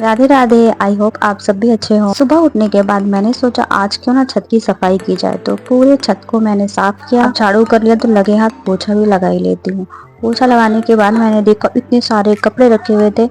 Radhe Radhe. I hope आप सब भी अच्छे हो। सुबह उठने के बाद मैंने सोचा आज क्यों ना छत की सफाई की जाए, तो पूरे छत को मैंने साफ किया। अब झाड़ू कर लिया तो लगे हाथ पोछा भी लगा ही लेती हूँ। पोछा लगाने के बाद मैंने देखा इतने सारे कपड़े रखे हुए थे।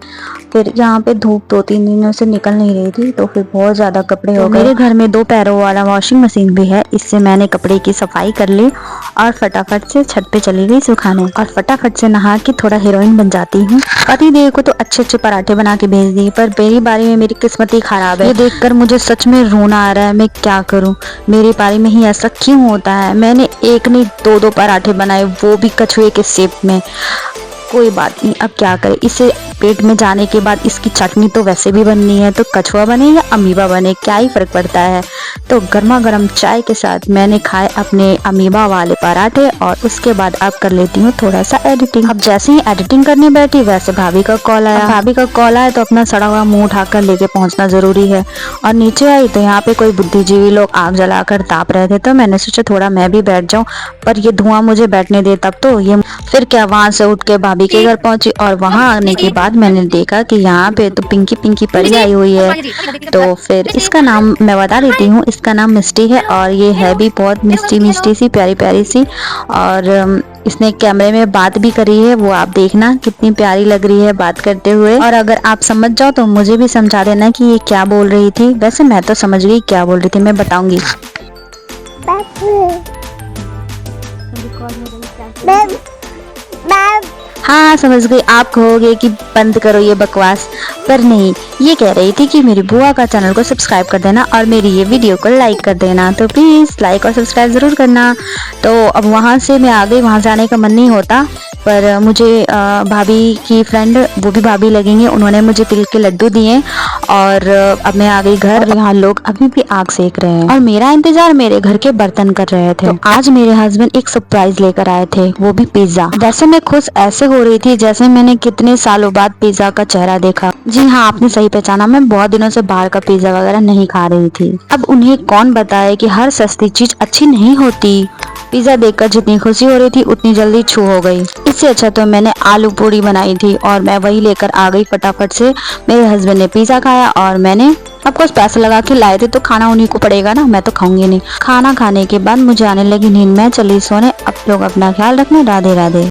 फिर यहाँ पे धूप 2-3 दिनों से निकल नहीं रही थी, तो फिर बहुत ज्यादा कपड़े हो गए। मेरे घर में 2 पैरों वाला वॉशिंग मशीन भी है, इससे मैंने कपड़े की सफाई कर ली और फटाफट से छत पे चली गई सुखाने। और फटाफट से नहा के थोड़ा हीरोइन बन जाती हूँ। पति देव को तो अच्छे अच्छे पराठे बना के भेज दिए, पर मेरी बारी में मेरी किस्मत ही खराब है। ये देखकर मुझे सच में रोना आ रहा है। मैं क्या करूं, मेरी बारी में ही ऐसा क्यों होता है। मैंने एक नहीं 2-2 पराठे बनाए, वो भी कछुए के शेप में। कोई बात नहीं, अब क्या करें। इसे पेट में जाने के बाद इसकी चटनी तो वैसे भी बननी है, तो कछुआ बने या अमीबा बने क्या ही फर्क पड़ता है। तो गर्मा गर्म चाय के साथ मैंने खाए अपने अमीबा वाले पराठे। और उसके बाद अब कर लेती हूँ थोड़ा सा एडिटिंग। अब जैसे ही एडिटिंग करने बैठी वैसे भाभी का कॉल आया। भाभी का कॉल आया तो अपना सड़ा हुआ मुंह उठाकर लेके पहुंचना जरूरी है। और नीचे आई तो यहाँ पे कोई बुद्धिजीवी लोग आग जलाकर ताप रहे थे, तो मैंने सोचा थोड़ा मैं भी बैठ जाऊं, पर ये धुआं मुझे बैठने दे तब तो। ये फिर क्या, वहां से उठ के भाभी के घर पहुंची और वहां आने के बाद मैंने देखा कि यहाँ पे तो पिंकी पिंकी परी आई हुई है। तो फिर इसका नाम मैं बता देती हूँ, इसका नाम मिष्टी है और ये है भी बहुत मिष्टी मिष्टी सी, प्यारी प्यारी सी। और इसने कैमरे में बात भी करी है, वो आप देखना कितनी प्यारी लग रही है बात करते हुए। और अगर आप समझ जाओ तो मुझे भी समझा देना कि ये क्या बोल रही थी। वैसे मैं तो समझ गई क्या बोल रही थी, मैं बताऊंगी। हाँ समझ गई, आप कहोगे कि बंद करो ये बकवास, पर नहीं, ये कह रही थी कि मेरी बुआ का चैनल को सब्सक्राइब कर देना और मेरी ये वीडियो को लाइक कर देना। तो प्लीज़ लाइक और सब्सक्राइब ज़रूर करना। तो अब वहाँ से मैं आ गई, वहाँ जाने का मन नहीं होता, पर मुझे भाभी की फ्रेंड, वो भी भाभी लगेंगे, उन्होंने मुझे तिल के लड्डू दिए। और अब मैं आ गई घर। यहाँ लोग अभी भी आग सेक रहे हैं और मेरा इंतजार मेरे घर के बर्तन कर रहे थे। तो आज मेरे हस्बैंड एक सरप्राइज लेकर आए थे, वो भी पिज्जा। वैसे मैं खुश ऐसे हो रही थी जैसे मैंने कितने सालों बाद पिज्जा का चेहरा देखा। जी हाँ, आपने सही पहचाना, मैं बहुत दिनों से बाहर का पिज्जा वगैरह नहीं खा रही थी। अब उन्हें कौन बताए कि हर सस्ती चीज अच्छी नहीं होती। पिज्जा देखकर जितनी खुशी हो रही थी उतनी जल्दी छू हो गई। इससे अच्छा तो मैंने आलू पूरी बनाई थी और मैं वही लेकर आ गई फटाफट से। मेरे हस्बैंड ने पिज्जा खाया और मैंने अब कुछ पैसे लगा के लाए थे, तो खाना उन्हीं को पड़ेगा ना, मैं तो खाऊंगी नहीं। खाना खाने के बाद मुझे आने लगी नींद, मैं चली सोने। अब लोग अपना ख्याल रखना। राधे राधे।